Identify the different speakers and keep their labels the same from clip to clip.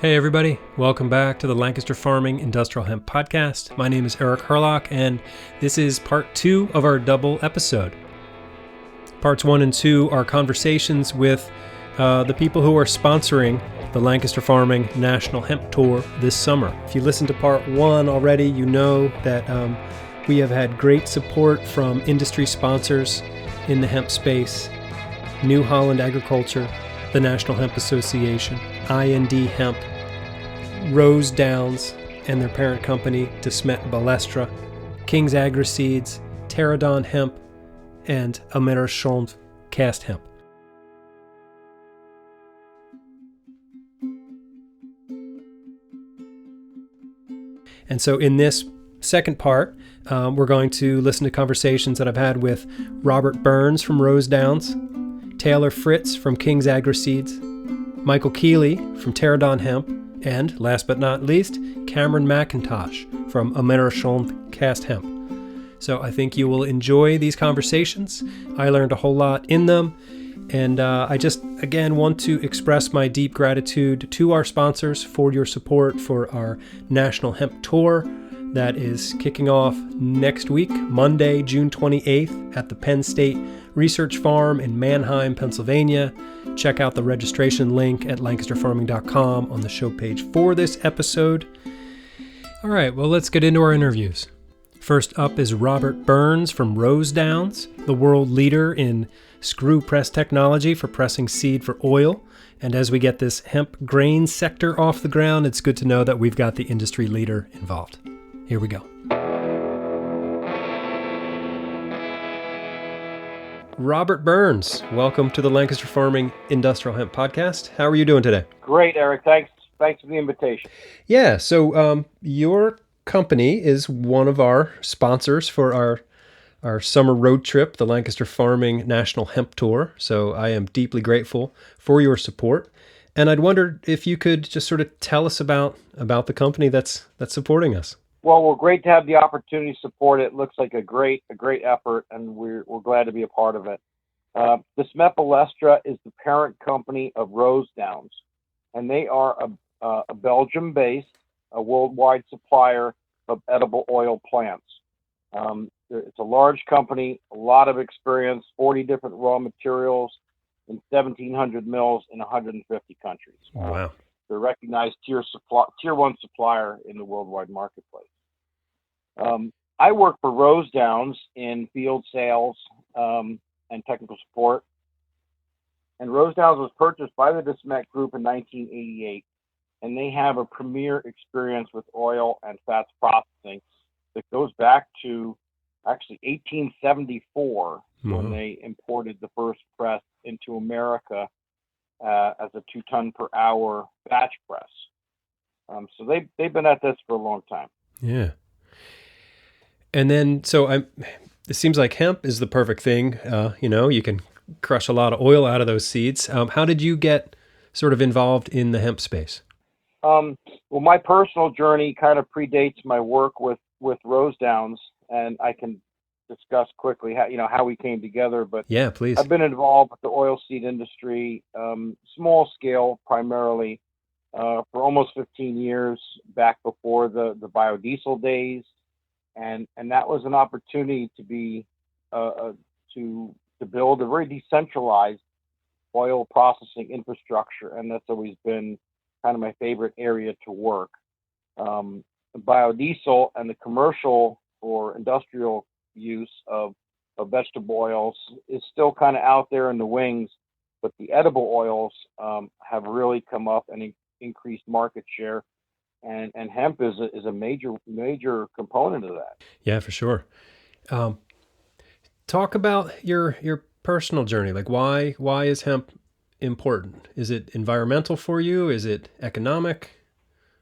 Speaker 1: Hey everybody, welcome back to the Lancaster Farming Industrial Hemp Podcast. My name is Eric Herlock, and this is part 2 of our double episode. Parts 1 and 2 are conversations with the people who are sponsoring the Lancaster Farming National Hemp Tour this summer. If you listened to part 1 already, you know that we have had great support from industry sponsors in the hemp space: New Holland Agriculture, the National Hemp Association, IND Hemp, Rosedowns and their parent company, DeSmet Balestra, King's Agriseeds, Terradon Hemp, and Americhanvre Cast-Hemp. And so in this second part, we're going to listen to conversations that I've had with Robert Burns from Rosedowns, Taylor Fritz from King's Agriseeds, Michael Keeley from Terradon Hemp, and last but not least, Cameron McIntosh from Americhanvre Cast-Hemp. So I think you will enjoy these conversations. I learned a whole lot in them, and I just, again, want to express my deep gratitude to our sponsors for your support for our National Hemp Tour that is kicking off next week, Monday, June 28th, at the Penn State Research Farm in Manheim, Pennsylvania. Check out the registration link at lancasterfarming.com on the show page for this episode. All right, well, let's get into our interviews. First up is Robert Burns from Rosedowns, the world leader in screw press technology for pressing seed for oil. And as we get this hemp grain sector off the ground, it's good to know that we've got the industry leader involved. Here we go. Robert Burns, welcome to the Lancaster Farming Industrial Hemp Podcast. How are you doing today?
Speaker 2: Great, Eric. Thanks for the invitation.
Speaker 1: Yeah, so your company is one of our sponsors for our summer road trip, the Lancaster Farming National Hemp Tour. So I am deeply grateful for your support. And I'd wondered if you could just sort of tell us about the company that's supporting us.
Speaker 2: Well, we're great to have the opportunity to support it. Looks like a great effort, and we're glad to be a part of it. DeSmet Balestra is the parent company of Rosedowns, and they are a Belgium-based, a worldwide supplier of edible oil plants. It's a large company, a lot of experience, 40 different raw materials in 1,700 mills in 150 countries.
Speaker 1: Wow.
Speaker 2: They're a recognized tier 1 supplier in the worldwide marketplace. I work for Rosedowns in field sales and technical support. And Rosedowns was purchased by the DeSmet Group in 1988, and they have a premier experience with oil and fats processing that goes back to actually 1874 when they imported the first press into America as a 2-ton per hour batch press. So they've been at this for a long time.
Speaker 1: Yeah. And then, so it seems like hemp is the perfect thing. You can crush a lot of oil out of those seeds. How did you get sort of involved in the hemp space?
Speaker 2: Well, my personal journey kind of predates my work with Rosedowns, and I can discuss quickly how we came together. But
Speaker 1: yeah, please.
Speaker 2: I've been involved with the oilseed industry, small scale primarily, for almost 15 years, back before the biodiesel days, and that was an opportunity to be to build a very decentralized oil processing infrastructure, and that's always been kind of my favorite area to work. Biodiesel and the commercial or industrial use of vegetable oils is still kind of out there in the wings, but the edible oils have really come up and increased market share, and hemp is a major component of that.
Speaker 1: Yeah, for sure. Talk about your personal journey. Like, why is hemp important? Is it environmental for you? Is it economic?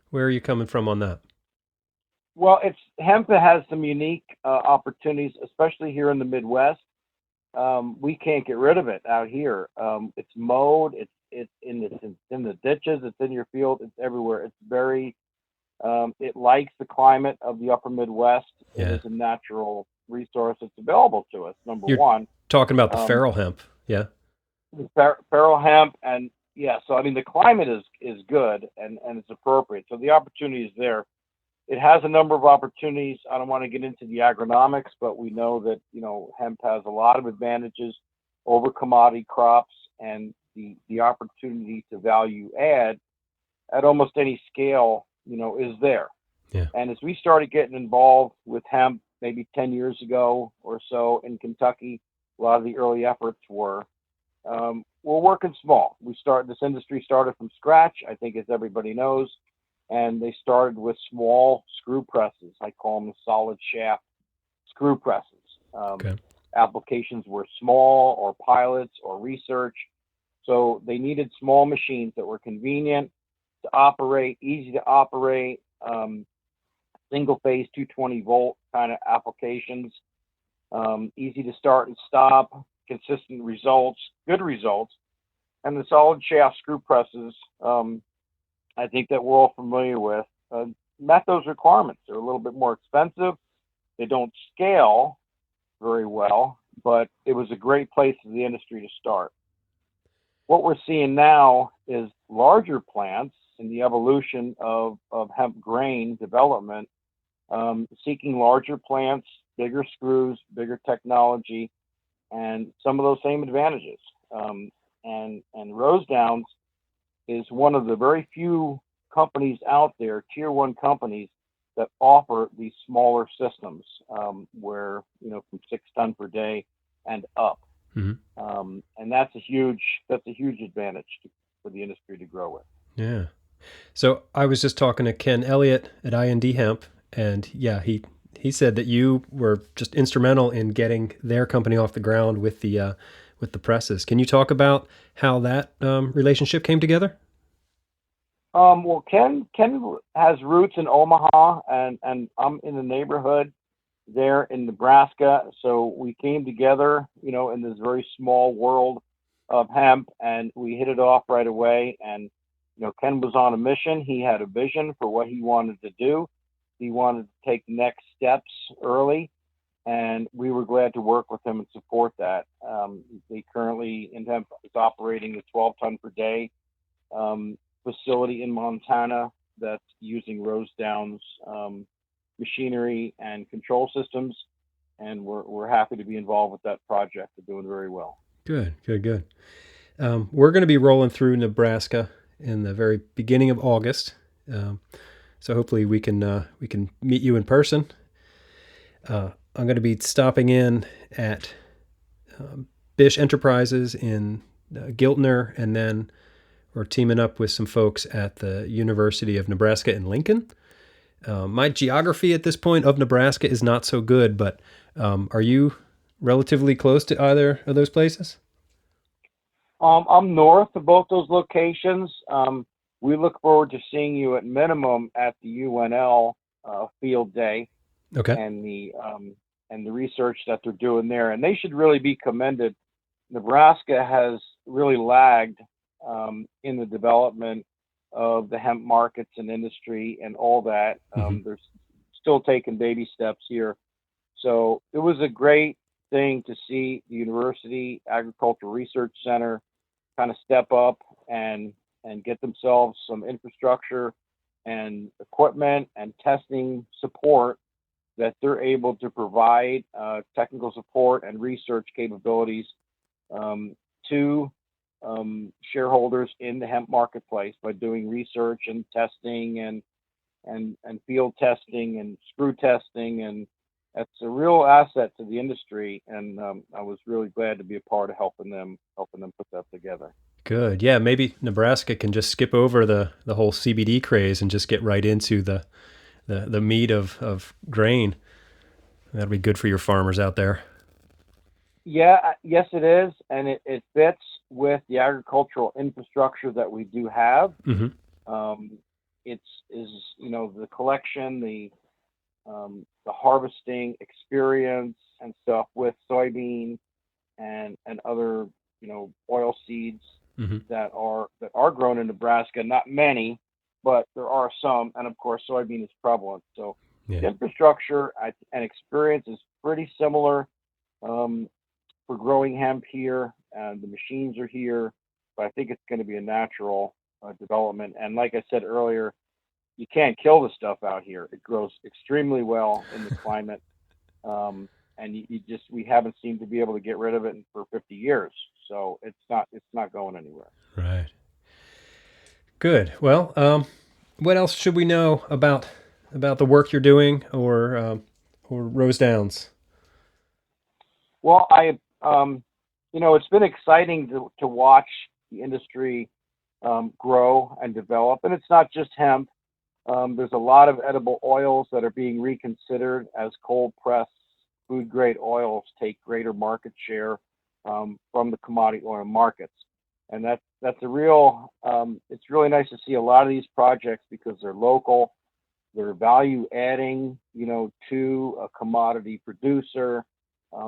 Speaker 1: Where are you coming from on that?
Speaker 2: Well, hemp has some unique opportunities, especially here in the Midwest. We can't get rid of it out here. It's mowed. It's in the ditches. It's in your field. It's everywhere. It's very. It likes the climate of the upper Midwest.
Speaker 1: Yeah.
Speaker 2: It is a natural resource that's available to us. Number
Speaker 1: You're
Speaker 2: one.
Speaker 1: Talking about the feral hemp, yeah.
Speaker 2: Feral hemp, and yeah, so I mean the climate is good and it's appropriate. So the opportunity is there. It has a number of opportunities. I don't want to get into the agronomics, but we know that, hemp has a lot of advantages over commodity crops, and the opportunity to value add at almost any scale, is there.
Speaker 1: Yeah.
Speaker 2: And as we started getting involved with hemp maybe 10 years ago or so in Kentucky, a lot of the early efforts were, we're working small. This industry started from scratch, I think, as everybody knows, and they started with small screw presses. I call them the solid shaft screw presses.
Speaker 1: Okay.
Speaker 2: Applications were small or pilots or research. So they needed small machines that were convenient to operate, easy to operate, single phase 220 volt kind of applications, easy to start and stop, consistent results, good results. And the solid shaft screw presses, I think that we're all familiar with, met those requirements. They're a little bit more expensive. They don't scale very well, but it was a great place for the industry to start. What we're seeing now is larger plants in the evolution of hemp grain development, seeking larger plants, bigger screws, bigger technology, and some of those same advantages. And Rosedowns is one of the very few companies out there, tier one companies, that offer these smaller systems, where, from 6 ton per day and up.
Speaker 1: Mm-hmm.
Speaker 2: And that's a huge advantage for the industry to grow with.
Speaker 1: Yeah. So I was just talking to Ken Elliott at I&D Hemp, and yeah, he said that you were just instrumental in getting their company off the ground with the presses. Can you talk about how that relationship came together?
Speaker 2: Well, Ken has roots in Omaha, and I'm in the neighborhood there in Nebraska. So we came together, in this very small world of hemp, and we hit it off right away. And, Ken was on a mission. He had a vision for what he wanted to do. He wanted to take next steps early, and we were glad to work with him and support that. They currently, in hemp, is operating a 12 ton per day facility in Montana that's using Rosedowns machinery and control systems, and we're happy to be involved with that project. They're doing very well.
Speaker 1: Good. We're going to be rolling through Nebraska in the very beginning of August, so hopefully we can meet you in person. I'm going to be stopping in at Bish Enterprises in Giltner, and then we're teaming up with some folks at the University of Nebraska in Lincoln. My geography at this point of Nebraska is not so good, but are you relatively close to either of those places?
Speaker 2: I'm north of both those locations. We look forward to seeing you at minimum at the UNL field day.
Speaker 1: Okay.
Speaker 2: And the research that they're doing there, and they should really be commended. Nebraska has really lagged in the development of the hemp markets and industry and all that. They're still taking baby steps here. So it was a great thing to see the University Agricultural Research Center kind of step up and get themselves some infrastructure and equipment and testing support that they're able to provide technical support and research capabilities to shareholders in the hemp marketplace by doing research and testing and field testing and screw testing, and that's a real asset to the industry. And I was really glad to be a part of helping them put that together.
Speaker 1: Good. Yeah, maybe Nebraska can just skip over the whole CBD craze and just get right into the meat of grain. That'll be good for your farmers out there.
Speaker 2: Yeah, yes, it is, and it fits with the agricultural infrastructure that we do have. It's the collection, the harvesting experience and stuff with soybean and other oil seeds that are grown in Nebraska. Not many, but there are some, and of course soybean is prevalent. So the infrastructure and experience is pretty similar for growing hemp here. The machines are here. but I think it's going to be a natural development. And like I said earlier, you can't kill the stuff out here. It grows extremely well in the climate. And we haven't seemed to be able to get rid of it for 50 years. So it's not going anywhere.
Speaker 1: Right. Good. Well, what else should we know about the work you're doing or Rosedowns?
Speaker 2: Well, it's been exciting to watch the industry grow and develop. And it's not just hemp. There's a lot of edible oils that are being reconsidered as cold pressed food grade oils take greater market share from the commodity oil markets. And that's a real, it's really nice to see a lot of these projects because they're local, they're value adding, to a commodity producer.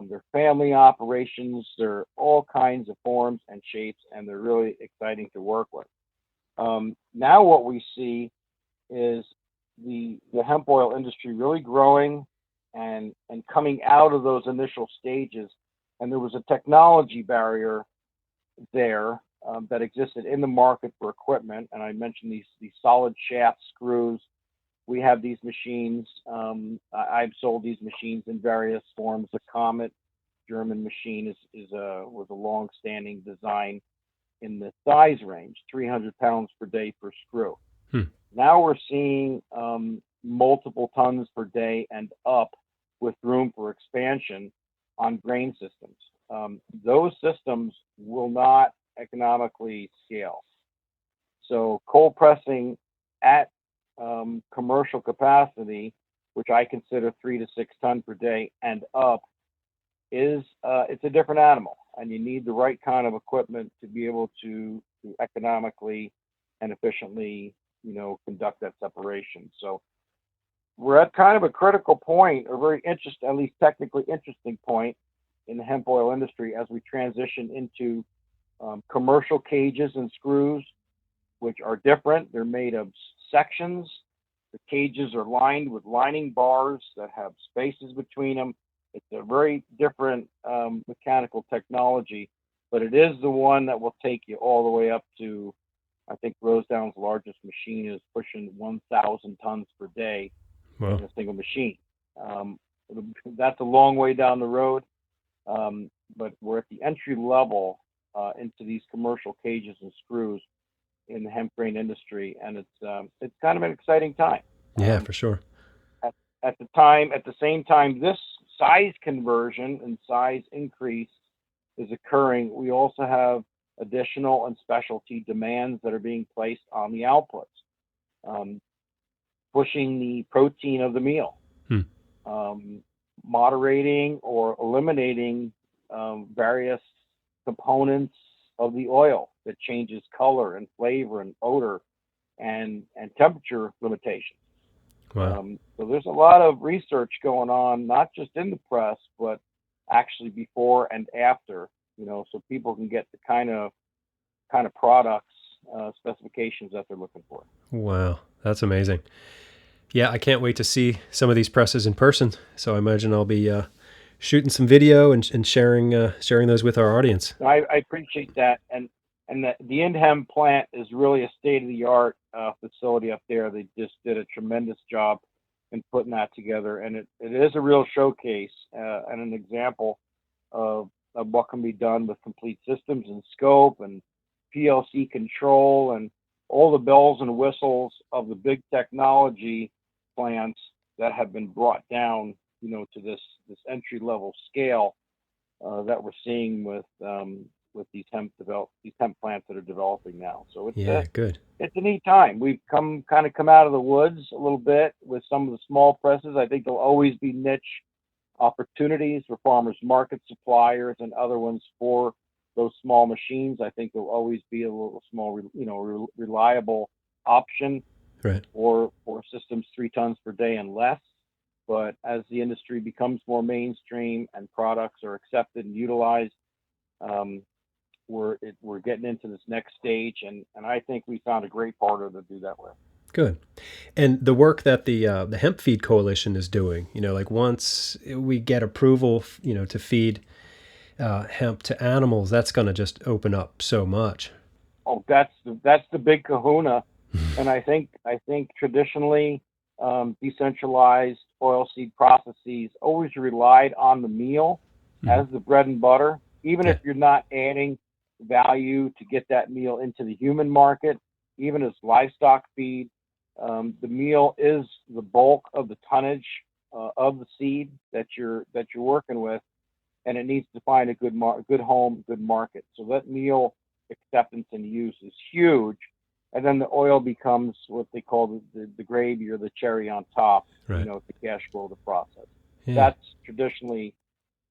Speaker 2: They're family operations, they're all kinds of forms and shapes, and they're really exciting to work with. Now what we see is the hemp oil industry really growing and coming out of those initial stages. And there was a technology barrier there that existed in the market for equipment. And I mentioned these solid shaft screws. We have these machines. I've sold these machines in various forms. The Comet German machine was a long-standing design in the size range, 300 pounds per day per screw. Now we're seeing multiple tons per day and up with room for expansion on grain systems. Those systems will not economically scale. So cold pressing at commercial capacity, which I consider 3 to 6 ton per day and up, it's a different animal, and you need the right kind of equipment to be able to economically and efficiently conduct that separation. So we're at kind of a critical point, a very interesting, at least technically interesting point in the hemp oil industry as we transition into commercial cages and screws, which are different. They're made of sections. The cages are lined with lining bars that have spaces between them. It's a very different mechanical technology, but it is the one that will take you all the way up to, I think Rosedowns' largest machine is pushing 1,000 tons per day. Wow. In a single machine. That's a long way down the road, but we're at the entry level into these commercial cages and screws in the hemp grain industry, and it's kind of an exciting time.
Speaker 1: Yeah, for sure.
Speaker 2: At the same time, this size conversion and size increase is occurring. We also have additional and specialty demands that are being placed on the outputs, pushing the protein of the meal, moderating or eliminating various components of the oil that changes color and flavor and odor and temperature limitations.
Speaker 1: Wow.
Speaker 2: So there's a lot of research going on, not just in the press, but actually before and after, so people can get the kind of products, specifications that they're looking for.
Speaker 1: Wow, that's amazing. Yeah, I can't wait to see some of these presses in person. So I imagine I'll be shooting some video and sharing those with our audience.
Speaker 2: I appreciate that, and the Inhem plant is really a state-of-the-art facility up there. They just did a tremendous job in putting that together, and it is a real showcase and an example of what can be done with complete systems and scope and PLC control and all the bells and whistles of the big technology plants that have been brought down, to this entry-level scale that we're seeing with these hemp plants that are developing now. So
Speaker 1: good.
Speaker 2: It's a neat time. We've come out of the woods a little bit with some of the small presses. I think there'll always be niche opportunities for farmers market suppliers and other ones for those small machines. I think there'll always be a little small, reliable option for systems 3 tons per day and less. But as the industry becomes more mainstream and products are accepted and utilized, we're getting into this next stage, and I think we found a great partner to do that with.
Speaker 1: Good. And the work that the Hemp Feed Coalition is doing, like once we get approval, to feed hemp to animals, that's going to just open up so much.
Speaker 2: that's the big kahuna. And I think traditionally, decentralized oilseed processes always relied on the meal as the bread and butter, even if you're not adding value to get that meal into the human market, even as livestock feed. The meal is the bulk of the tonnage of the seed that you're working with, and it needs to find a good home, good market. So that meal acceptance and use is huge, and then the oil becomes what they call the gravy or the cherry on top.
Speaker 1: Right.
Speaker 2: The cash flow of the process.
Speaker 1: Yeah.
Speaker 2: That's traditionally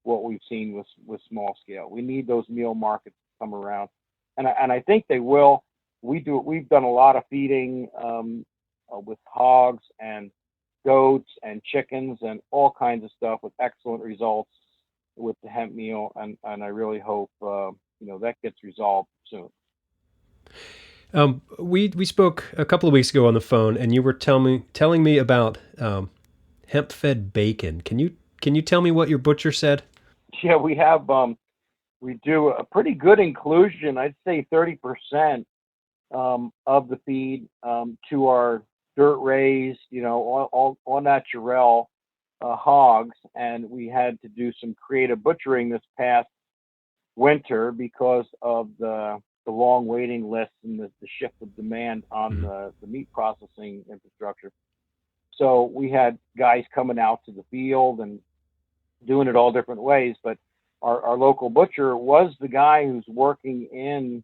Speaker 2: what we've seen with small scale. We need those meal markets to come around, and I think they will. We've done a lot of feeding with hogs and goats and chickens and all kinds of stuff with excellent results with the hemp meal, and I really hope that gets resolved soon.
Speaker 1: We spoke a couple of weeks ago on the phone, and you were telling me about hemp fed bacon. Can you tell me what your butcher said?
Speaker 2: Yeah, we do a pretty good inclusion. I'd say 30% of the feed to our dirt raised, all natural hogs, and we had to do some creative butchering this past winter because of the long waiting lists and the shift of demand on the meat processing infrastructure. So we had guys coming out to the field and doing it all different ways, but our local butcher was the guy who's working in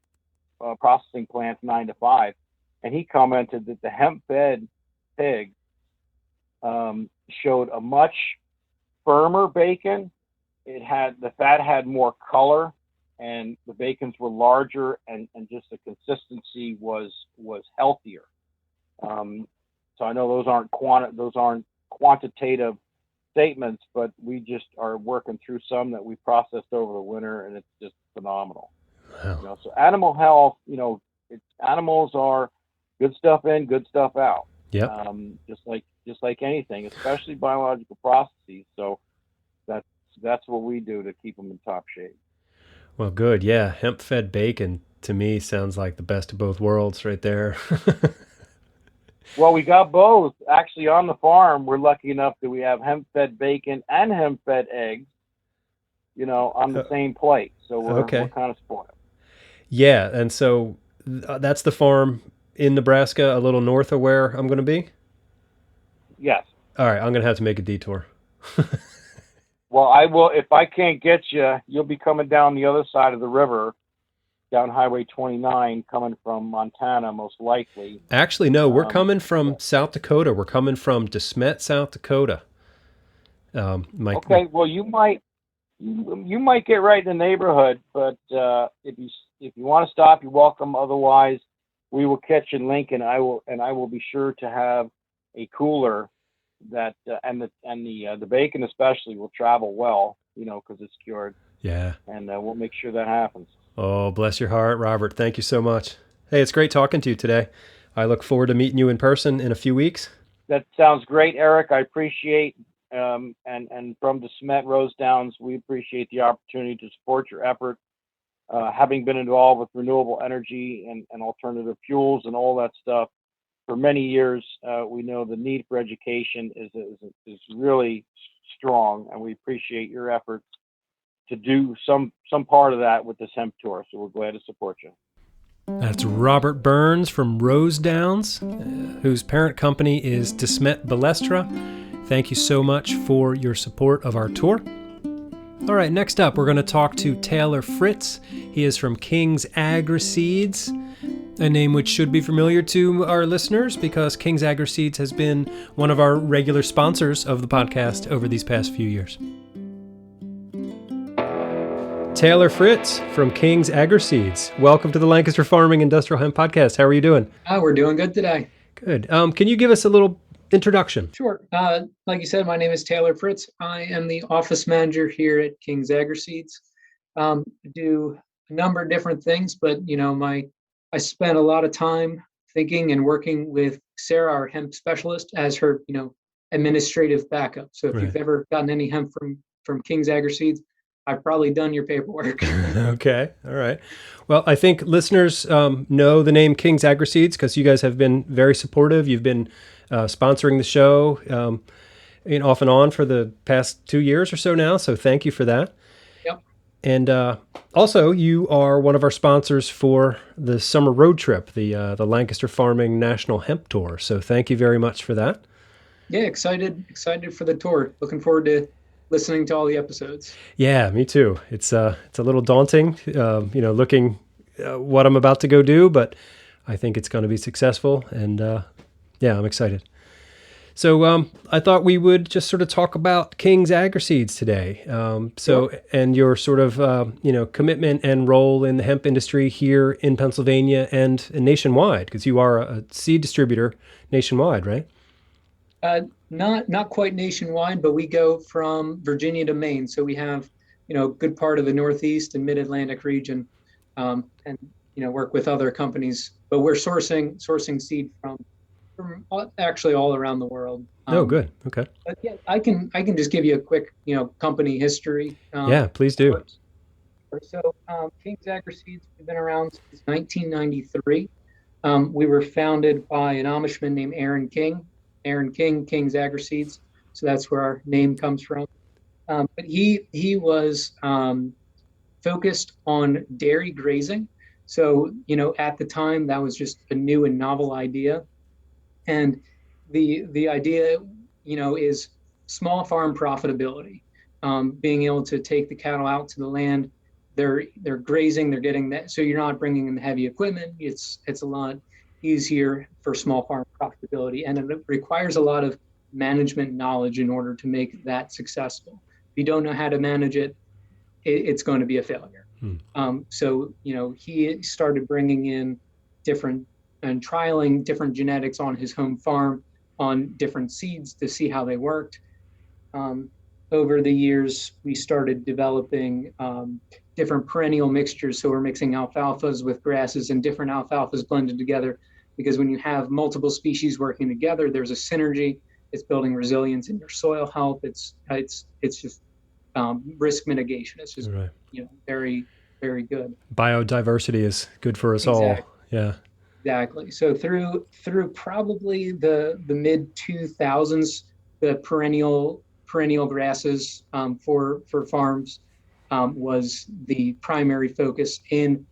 Speaker 2: processing plants 9 to 5, and he commented that the hemp-fed pig showed a much firmer bacon. The fat had more color, and the bacons were larger, and just the consistency was healthier. So I know those aren't quantitative statements, but we just are working through some that we processed over the winter, and it's just phenomenal.
Speaker 1: Wow.
Speaker 2: So animal health, animals are good stuff in, good stuff out.
Speaker 1: Yep.
Speaker 2: Just like anything, especially biological processes. So that's what we do to keep them in top shape.
Speaker 1: Well, good. Yeah, hemp-fed bacon to me sounds like the best of both worlds right there.
Speaker 2: Well, we got both. Actually, on the farm, we're lucky enough that we have hemp-fed bacon and hemp-fed eggs, on the same plate. So we're kind of spoiled.
Speaker 1: Yeah, and so that's the farm in Nebraska, a little north of where I'm going to be?
Speaker 2: Yes.
Speaker 1: All right, I'm going to have to make a detour.
Speaker 2: Well, I will. If I can't get you, you'll be coming down the other side of the river, down Highway 29, coming from Montana, most likely.
Speaker 1: Actually, no, we're coming from South Dakota. We're coming from DeSmet, South Dakota.
Speaker 2: Well, you might get right in the neighborhood, but if you want to stop, you're welcome. Otherwise, we will catch in Lincoln. I will be sure to have a cooler that and the bacon especially will travel well, because it's cured.
Speaker 1: Yeah.
Speaker 2: And we'll make sure that happens.
Speaker 1: Oh, bless your heart, Robert. Thank you so much. Hey, it's great talking to you today. I look forward to meeting you in person in a few weeks.
Speaker 2: That sounds great, Eric. I appreciate, and from DeSmet Rosedowns, we appreciate the opportunity to support your effort. Having been involved with renewable energy and alternative fuels and all that stuff for many years, we know the need for education is really strong, and we appreciate your efforts to do some part of that with this hemp tour. So we're glad to support you.
Speaker 1: That's Robert Burns from Rosedowns, whose parent company is DeSmet Balestra. Thank you so much for your support of our tour. All right, next up, we're going to talk to Taylor Fritz. He is from King's Agriseeds, a name which should be familiar to our listeners because King's Agriseeds has been one of our regular sponsors of the podcast over these past few years. Taylor Fritz from King's Agriseeds. Welcome to the Lancaster Farming Industrial Hemp Podcast. How are you doing?
Speaker 3: We're doing good today.
Speaker 1: Good. Can you give us a little introduction?
Speaker 3: Sure. Like you said, my name is Taylor Fritz. I am the office manager here at King's Agriseeds. Do a number of different things, but I spent a lot of time thinking and working with Sarah, our hemp specialist, as her administrative backup. So if you've ever gotten any hemp from King's Agriseeds, I've probably done your paperwork.
Speaker 1: Okay. All right. Well, I think listeners know the name King's Agriseeds because you guys have been very supportive. You've been sponsoring the show off and on for the past 2 years or so now. So thank you for that.
Speaker 3: Yep.
Speaker 1: And also, you are one of our sponsors for the summer road trip, the Lancaster Farming National Hemp Tour. So thank you very much for that.
Speaker 3: Yeah, excited for the tour. Looking forward to listening to all the episodes.
Speaker 1: Yeah, me too. It's a little daunting, looking what I'm about to go do, but I think it's going to be successful, and yeah, I'm excited. So I thought we would just sort of talk about King's Agriseeds today.
Speaker 3: Sure.
Speaker 1: And your sort of commitment and role in the hemp industry here in Pennsylvania and nationwide, because you are a seed distributor nationwide, right?
Speaker 3: Not quite nationwide, but we go from Virginia to Maine. So we have, a good part of the Northeast and Mid-Atlantic region, and work with other companies. But we're sourcing seed from actually all around the world.
Speaker 1: Oh, good. Okay.
Speaker 3: But yeah, I can just give you a quick, company history.
Speaker 1: Yeah, please do.
Speaker 3: So King's Agriseeds, we've been around since 1993. We were founded by an Amishman named Aaron King, King's Agriseeds. So that's where our name comes from. But he was focused on dairy grazing. So, at the time that was just a new and novel idea. And the idea, is small farm profitability, being able to take the cattle out to the land. They're grazing, they're getting that. So you're not bringing in heavy equipment. It's a lot easier for small farm profitability, and it requires a lot of management knowledge in order to make that successful. If you don't know how to manage it, it's going to be a failure. So he started bringing in different and trialing different genetics on his home farm on different seeds to see how they worked. Over the years, we started developing different perennial mixtures. So we're mixing alfalfas with grasses and different alfalfas blended together, because when you have multiple species working together, there's a synergy. It's building resilience in your soil health. It's just risk mitigation. It's just
Speaker 1: right.
Speaker 3: Very, very good.
Speaker 1: Biodiversity is good for us all. Yeah.
Speaker 3: Exactly. So through probably the mid 2000s, the perennial grasses for farms was the primary focus. In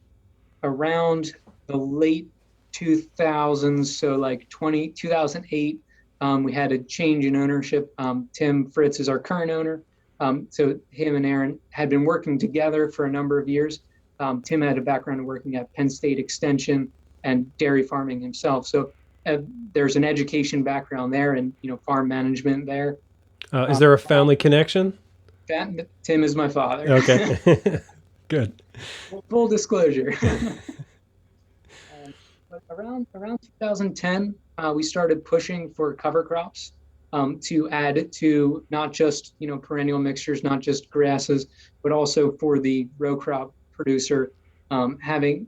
Speaker 3: around the late 2000s, so like 2008, we had a change in ownership. Tim Fritz is our current owner. So him and Aaron had been working together for a number of years. Tim had a background in working at Penn State Extension and dairy farming himself. So there's an education background there, and farm management there.
Speaker 1: Is there a family connection?
Speaker 3: Tim is my father.
Speaker 1: Okay. Good.
Speaker 3: Full disclosure. But around 2010, we started pushing for cover crops to add to not just perennial mixtures, not just grasses, but also for the row crop producer, having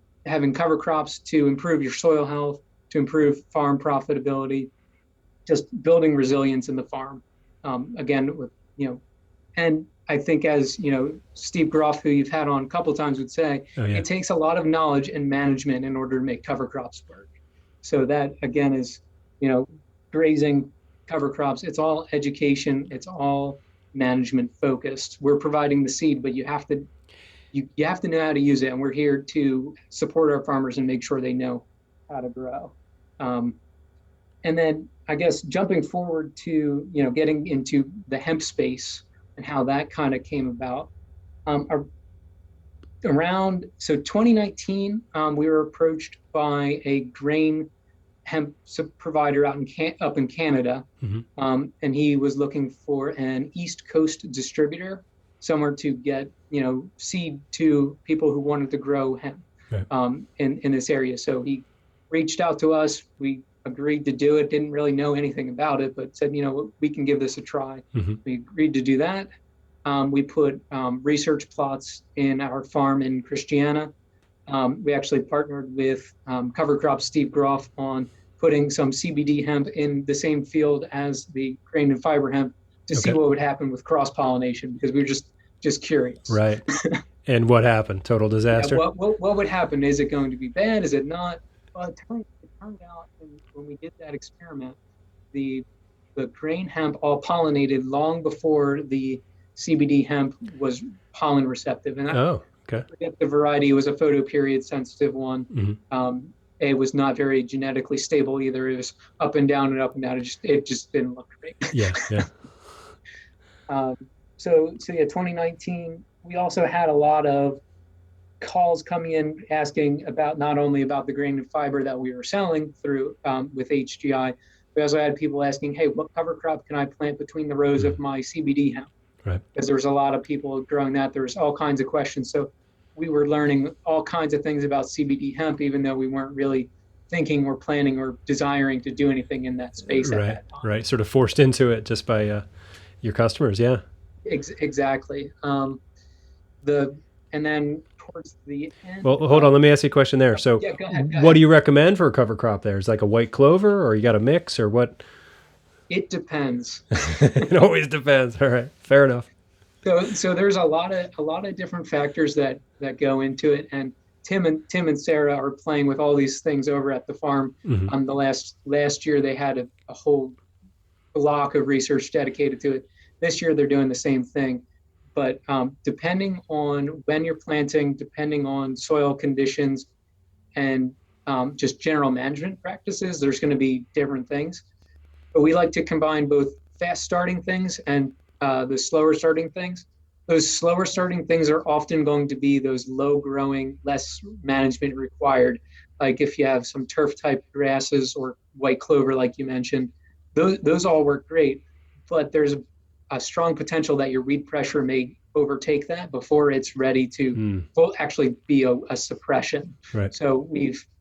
Speaker 3: cover crops to improve your soil health, to improve farm profitability, just building resilience in the farm. Again, with and I think, as Steve Groff, who you've had on a couple of times, would say, It takes a lot of knowledge and management in order to make cover crops work. So that again is, grazing, cover crops. It's all education. It's all management focused. We're providing the seed, but you have to know how to use it, and we're here to support our farmers and make sure they know how to grow. And then I guess jumping forward to getting into the hemp space and how that kind of came about. Around 2019, we were approached by a grain hemp provider up in Canada, and he was looking for an East Coast distributor, somewhere to get seed to people who wanted to grow hemp in this area. So he reached out to us. We agreed to do it. Didn't really know anything about it, but said, we can give this a try. We agreed to do that. We put research plots in our farm in Christiana. We actually partnered with Cover Crop Steve Groff on putting some CBD hemp in the same field as the grain and fiber hemp to see what would happen with cross-pollination, because we were just just curious.
Speaker 1: Right. And what happened? Total disaster?
Speaker 3: Yeah, what would happen? Is it going to be bad? Is it not? Well, it turned out when we did that experiment, the grain hemp all pollinated long before the CBD hemp was pollen receptive. And
Speaker 1: Oh, okay.
Speaker 3: forget the variety. It was a photoperiod sensitive one. It was not very genetically stable either. It was up and down and up and down. It just didn't look great.
Speaker 1: Yeah.
Speaker 3: So yeah, 2019. We also had a lot of calls coming in asking about not only about the grain and fiber that we were selling through with HGI. We also had people asking, hey, what cover crop can I plant between the rows of my CBD hemp?
Speaker 1: Right.
Speaker 3: Because there was a lot of people growing that. There was all kinds of questions. So we were learning all kinds of things about CBD hemp, even though we weren't really thinking or planning or desiring to do anything in that space at that time.
Speaker 1: Right. Sort of forced into it just by your customers. Yeah.
Speaker 3: Exactly. And then towards the end.
Speaker 1: Well, hold on. Let me ask you a question there. So
Speaker 3: yeah, go ahead.
Speaker 1: What do you recommend for a cover crop there? Is it like a white clover, or you got a mix, or what?
Speaker 3: It depends.
Speaker 1: It always depends. All right. Fair enough.
Speaker 3: So there's a lot of different factors that go into it. And Tim and Sarah are playing with all these things over at the farm. The last year they had a whole block of research dedicated to it. This year they're doing the same thing. But depending on when you're planting, depending on soil conditions, and just general management practices, there's going to be different things. But we like to combine both fast starting things and the slower starting things. Those slower starting things are often going to be those low growing, less management required. Like if you have some turf type grasses or white clover, like you mentioned, those all work great. But there's a strong potential that your weed pressure may overtake that before it's ready to actually be a suppression.
Speaker 1: Right.
Speaker 3: So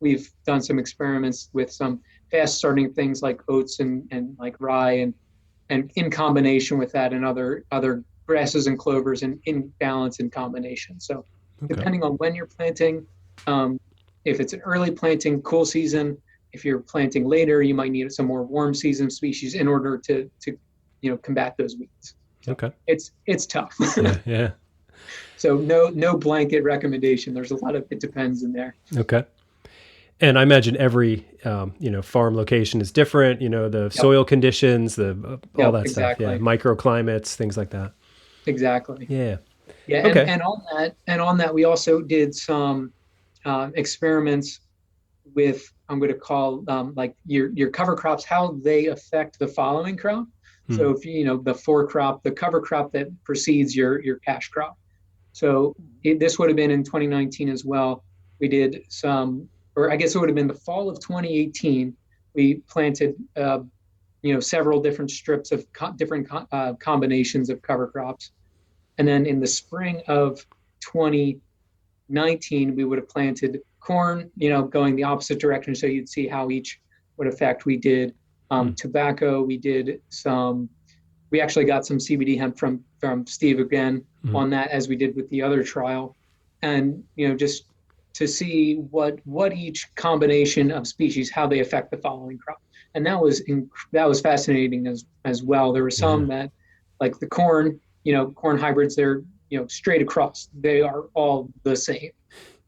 Speaker 3: we've done some experiments with some fast starting things like oats and like rye and in combination with that and other grasses and clovers and in balance in combination. So depending on when you're planting, if it's an early planting, cool season, if you're planting later, you might need some more warm season species in order to combat those weeds. So
Speaker 1: okay.
Speaker 3: It's tough.
Speaker 1: Yeah.
Speaker 3: So no blanket recommendation. There's a lot of it depends in there.
Speaker 1: Okay. And I imagine every farm location is different. The soil conditions, all that stuff. Yeah, microclimates, things like that.
Speaker 3: Exactly.
Speaker 1: Yeah.
Speaker 3: Yeah.
Speaker 1: Okay.
Speaker 3: And on that, we also did some experiments with, I'm going to call like your cover crops, how they affect the following crop. So if the cover crop that precedes your cash crop. So this would have been in 2019 as well. We did some, or I guess it would have been the fall of 2018. We planted, several different strips of different combinations of cover crops. And then in the spring of 2019, we would have planted corn, going the opposite direction. So you'd see how each would affect. We did tobacco. We actually got some CBD hemp from Steve again on that, as we did with the other trial. And, just to see what each combination of species, how they affect the following crop. And that was fascinating as well. There were some that, like the corn hybrids, they're, straight across. They are all the same.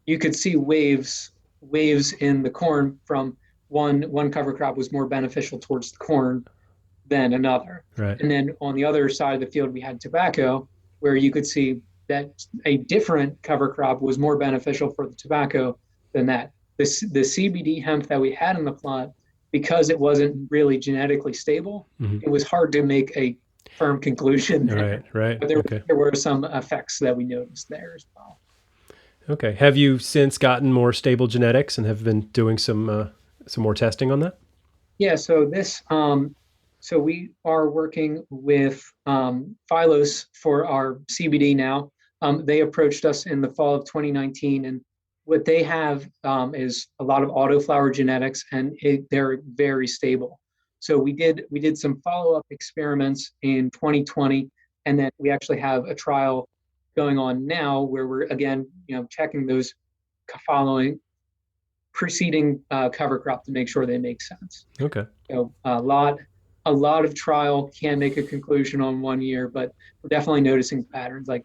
Speaker 3: You could see waves in the corn from one cover crop was more beneficial towards the corn than another.
Speaker 1: Right.
Speaker 3: And then on the other side of the field, we had tobacco, where you could see that a different cover crop was more beneficial for the tobacco than that. The CBD hemp that we had in the plot, because it wasn't really genetically stable, it was hard to make a firm conclusion there.
Speaker 1: Right.
Speaker 3: But there were some effects that we noticed there as well.
Speaker 1: Okay. Have you since gotten more stable genetics and have been doing some more testing on that?
Speaker 3: Yeah. So so we are working with Phylos for our CBD now. They approached us in the fall of 2019, and what they have is a lot of autoflower genetics, and they're very stable. So we did some follow-up experiments in 2020, and then we actually have a trial going on now where we're again, checking those preceding cover crop to make sure they make sense.
Speaker 1: Okay.
Speaker 3: So a lot of trial, can't make a conclusion on 1 year, but we're definitely noticing patterns. Like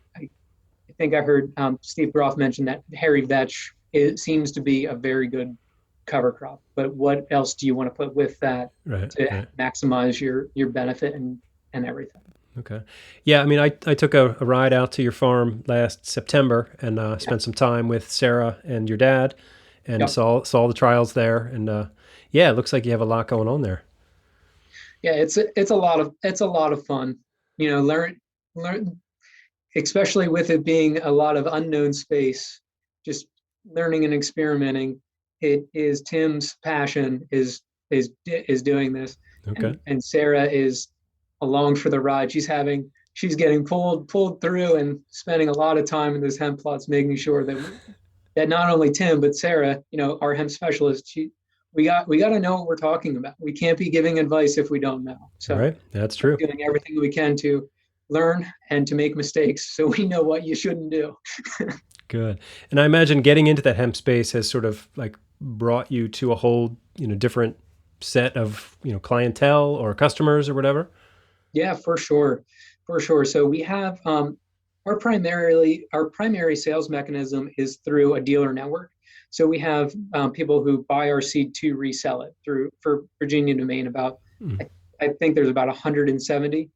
Speaker 3: I think I heard Steve Groff mention that hairy vetch seems to be a very good cover crop. But what else do you want to put with that to maximize your benefit and everything?
Speaker 1: Okay. Yeah, I mean, I took a ride out to your farm last September and spent some time with Sarah and your dad and saw the trials there. And it looks like you have a lot going on there.
Speaker 3: Yeah, it's a lot of fun. Learn, especially with it being a lot of unknown space, just learning and experimenting. It is Tim's passion is doing this.
Speaker 1: Okay.
Speaker 3: And Sarah is along for the ride. She's getting pulled through and spending a lot of time in those hemp plots, making sure that not only Tim but Sarah, our hemp specialist, we got to know what we're talking about. We can't be giving advice if we don't know. So
Speaker 1: right, that's true.
Speaker 3: Doing everything we can to learn and to make mistakes, so we know what you shouldn't do.
Speaker 1: Good. And I imagine getting into that hemp space has sort of like brought you to a whole different set of clientele or customers or whatever.
Speaker 3: Yeah, for sure. So we have our primary sales mechanism is through a dealer network. So we have people who buy our seed to resell it for Virginia to Maine. I think there's about 170.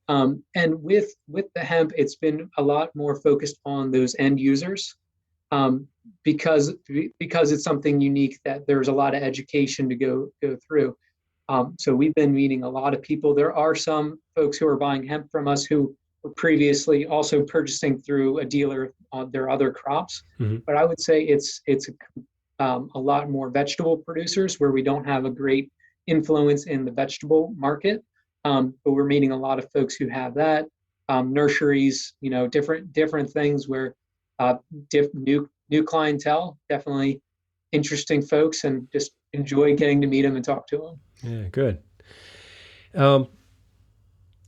Speaker 3: And with the hemp, it's been a lot more focused on those end users because it's something unique that there's a lot of education to go through. So we've been meeting a lot of people. There are some folks who are buying hemp from us who were previously also purchasing through a dealer on their other crops. Mm-hmm. But I would say it's a lot more vegetable producers where we don't have a great influence in the vegetable market. But we're meeting a lot of folks who have that, nurseries, different things where new clientele, definitely interesting folks, and just enjoy getting to meet them and talk to them.
Speaker 1: Yeah, good.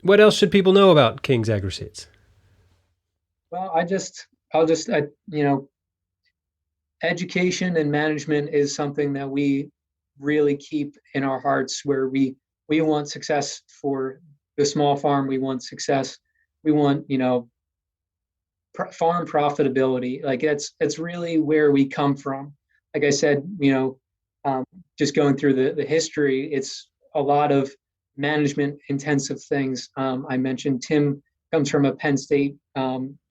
Speaker 1: What else should people know about King's Agriseeds?
Speaker 3: Well, education and management is something that we really keep in our hearts, where we want success for the small farm. We want success. We want, farm profitability. Like it's really where we come from. Like I said, just going through the history, it's a lot of management intensive things. I mentioned Tim comes from a Penn State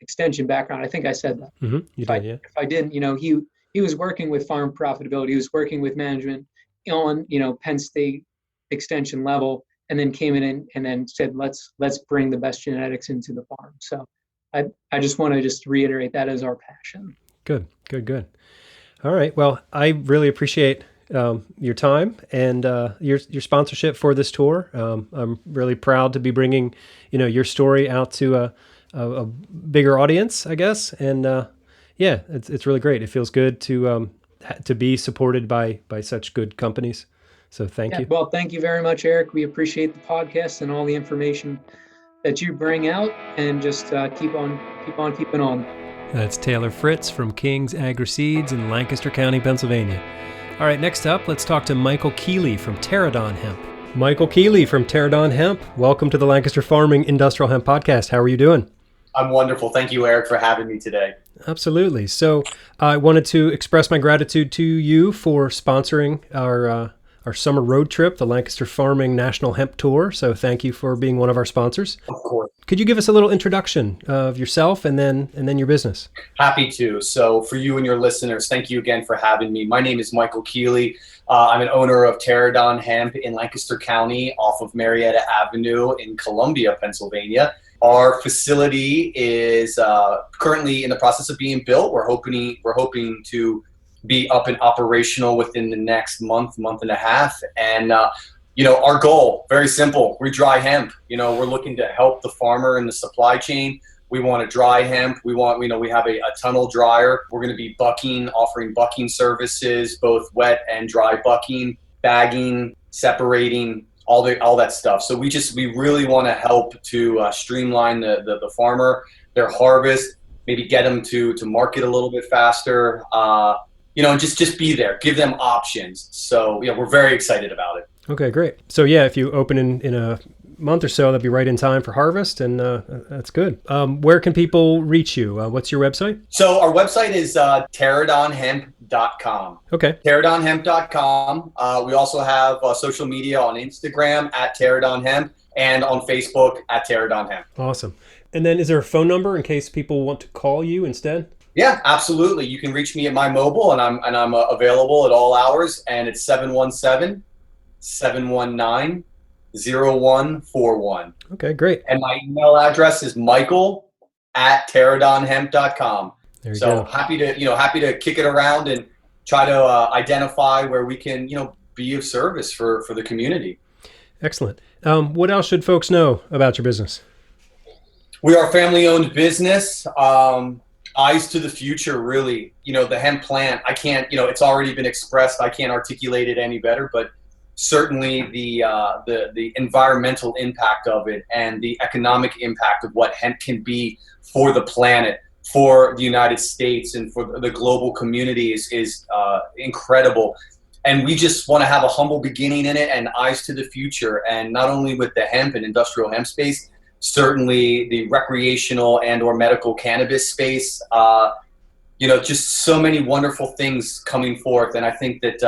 Speaker 3: extension background. I think I said that.
Speaker 1: Mm-hmm. If
Speaker 3: I didn't, he was working with farm profitability. He was working with management on, Penn State extension level, and then came in and then said, let's bring the best genetics into the farm. So I just want to reiterate that as our passion.
Speaker 1: Good. All right. Well, I really appreciate your time and your sponsorship for this tour. I'm really proud to be bringing, your story out to a bigger audience, I guess. And it's really great. It feels good to be supported by such good companies. So thank you.
Speaker 3: Well, thank you very much, Eric. We appreciate the podcast and all the information that you bring out, and just keep on keeping on.
Speaker 1: That's Taylor Fritz from King's Agriseeds in Lancaster County, Pennsylvania. All right, next up, let's talk to Michael Keeley from Terradon Hemp. Michael Keeley from Terradon Hemp. Welcome to the Lancaster Farming Industrial Hemp Podcast. How are you doing?
Speaker 4: I'm wonderful. Thank you, Eric, for having me today.
Speaker 1: Absolutely. So I wanted to express my gratitude to you for sponsoring our summer road trip, the Lancaster Farming National Hemp Tour. So thank you for being one of our sponsors.
Speaker 4: Of course.
Speaker 1: Could you give us a little introduction of yourself and then your business?
Speaker 4: Happy to. So for you and your listeners, thank you again for having me. My name is Michael Keeley. I'm an owner of Terradon Hemp in Lancaster County off of Marietta Avenue in Columbia, Pennsylvania. Our facility is currently in the process of being built. We're hoping to be up and operational within the next month and a half. And, our goal, very simple, we dry hemp. We're looking to help the farmer in the supply chain. We want to dry hemp. We have a tunnel dryer. We're going to be offering bucking services, both wet and dry bucking, bagging, separating, all that stuff. So we really want to help to streamline the farmer, their harvest, maybe get them to market a little bit faster, just be there, give them options. So we're very excited about it.
Speaker 1: Okay, great. So if you open in a month or so. That'll be right in time for harvest, and that's good. Where can people reach you? What's your website?
Speaker 4: So our website is terradonhemp.com.
Speaker 1: Okay.
Speaker 4: Terradonhemp.com. We also have social media on Instagram at Terradon Hemp and on Facebook at Terradon Hemp.
Speaker 1: Awesome. And then is there a phone number in case people want to call you instead?
Speaker 4: Yeah, absolutely. You can reach me at my mobile, and I'm available at all hours, and it's 717-719-0141.
Speaker 1: Okay, great.
Speaker 4: And my email address is michael@terradonhemp.com.
Speaker 1: There you
Speaker 4: So
Speaker 1: go.
Speaker 4: happy to kick it around and try to identify where we can, be of service for the community.
Speaker 1: Excellent. What else should folks know about your business?
Speaker 4: We are a family-owned business. Eyes to the future, really. The hemp plant, I can't, it's already been expressed. I can't articulate it any better, but certainly the environmental impact of it and the economic impact of what hemp can be for the planet, for the United States, and for the global communities is incredible. And we just want to have a humble beginning in it and eyes to the future. And not only with the hemp and industrial hemp space, certainly the recreational and or medical cannabis space, just so many wonderful things coming forth. And I think that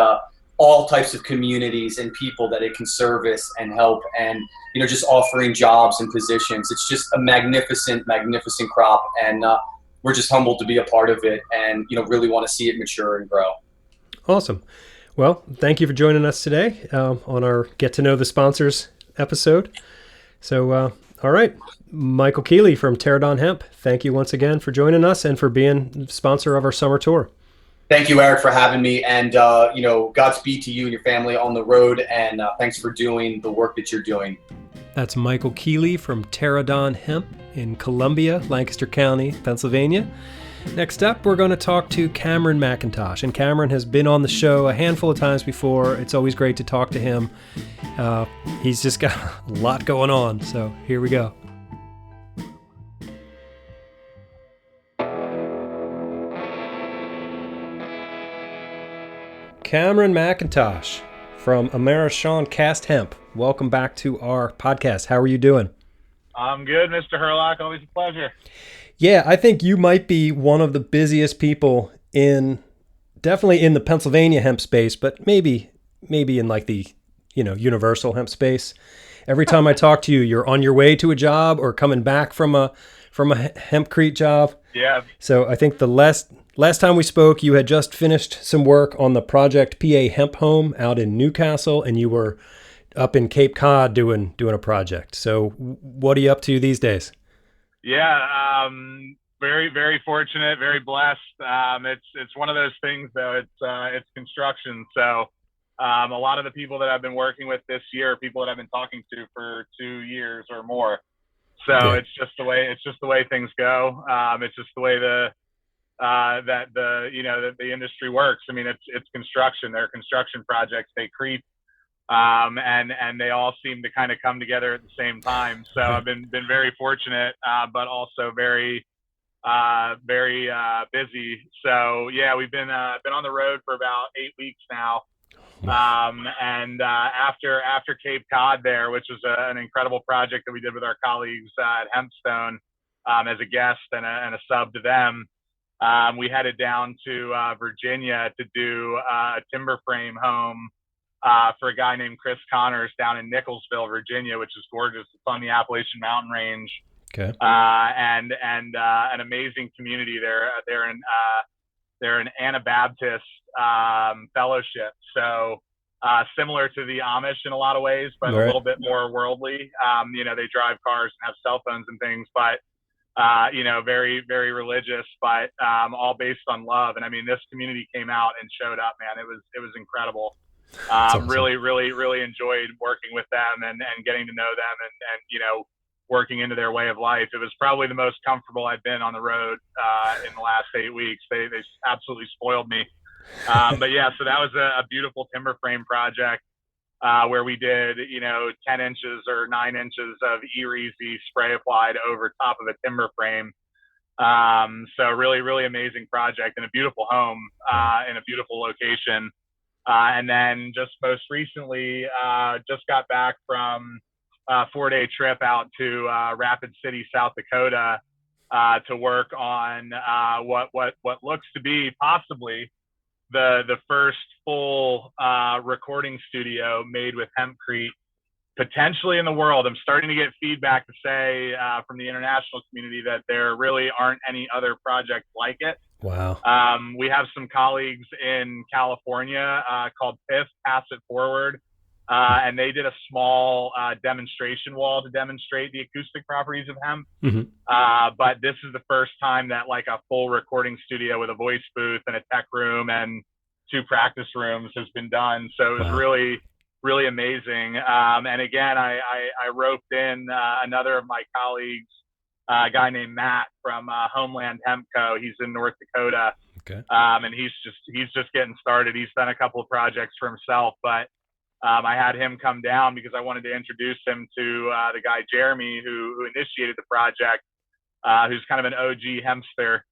Speaker 4: all types of communities and people that it can service and help, and, just offering jobs and positions. It's just a magnificent, magnificent crop. And we're just humbled to be a part of it and, really want to see it mature and grow.
Speaker 1: Awesome. Well, thank you for joining us today on our Get to Know the Sponsors episode. So, all right, Michael Keeley from Terradon Hemp, thank you once again for joining us and for being the sponsor of our summer tour.
Speaker 4: Thank you, Eric, for having me. And, Godspeed to you and your family on the road. And thanks for doing the work that you're doing.
Speaker 1: That's Michael Keeley from Terradon Hemp in Columbia, Lancaster County, Pennsylvania. Next up, we're going to talk to Cameron McIntosh. And Cameron has been on the show a handful of times before. It's always great to talk to him. He's just got a lot going on. So here we go. Cameron McIntosh from Americhanvre Cast-Hemp. Welcome back to our podcast. How are you doing?
Speaker 5: I'm good, Mr. Herlock. Always a pleasure.
Speaker 1: Yeah, I think you might be one of the busiest people definitely in the Pennsylvania hemp space, but maybe in like the, universal hemp space. Every time I talk to you, you're on your way to a job or coming back from a hempcrete job.
Speaker 5: Yeah.
Speaker 1: So I think the last time we spoke, you had just finished some work on the Project PA Hemp Home out in Newcastle, and you were up in Cape Cod doing a project. So what are you up to these days?
Speaker 5: Yeah, very, very fortunate, very blessed. It's one of those things, though. It's construction. So a lot of the people that I've been working with this year are people that I've been talking to for 2 years or more. So yeah. It's just the way things go. It's just the way the industry works. I mean, it's construction. They're construction projects. They creep. And they all seem to kind of come together at the same time. So I've been very fortunate, but also very busy. So yeah, we've been on the road for about 8 weeks now. After Cape Cod there, which was an incredible project that we did with our colleagues at Hempstone as a guest and a sub to them, we headed down to Virginia to do a timber frame home for a guy named Chris Connors down in Nicholsville, Virginia, which is gorgeous. It's on the Appalachian Mountain Range.
Speaker 1: Okay.
Speaker 5: And an amazing community there. They're an Anabaptist fellowship. So similar to the Amish in a lot of ways, but
Speaker 1: right.
Speaker 5: A little bit more worldly. They drive cars and have cell phones and things, but very, very religious, but all based on love. And I mean, this community came out and showed up, man. It was incredible.
Speaker 1: Awesome.
Speaker 5: Really, really, really enjoyed working with them and getting to know them and working into their way of life. It was probably the most comfortable I've been on the road in the last 8 weeks. They absolutely spoiled me. But yeah, so that was a beautiful timber frame project where we did, 10 inches or 9 inches of E-Reezy spray applied over top of a timber frame. So really, really amazing project and a beautiful home in a beautiful location. And then just most recently, just got back from 4-day trip out to Rapid City, South Dakota, to work on what looks to be possibly the first full recording studio made with hempcrete, potentially in the world. I'm starting to get feedback to say from the international community that there really aren't any other projects like it.
Speaker 1: Wow.
Speaker 5: We have some colleagues in California called PIF, Pass It Forward, and they did a small demonstration wall to demonstrate the acoustic properties of hemp. But this is the first time that like a full recording studio with a voice booth and a tech room and 2 practice rooms has been done. So it was really, really amazing. And again, I roped in another of my colleagues, a guy named Matt from Homeland Hemp Co. He's in North Dakota.
Speaker 1: Okay.
Speaker 5: And he's just getting started. He's done a couple of projects for himself, but I had him come down because I wanted to introduce him to the guy, Jeremy, who initiated the project, who's kind of an OG hempster.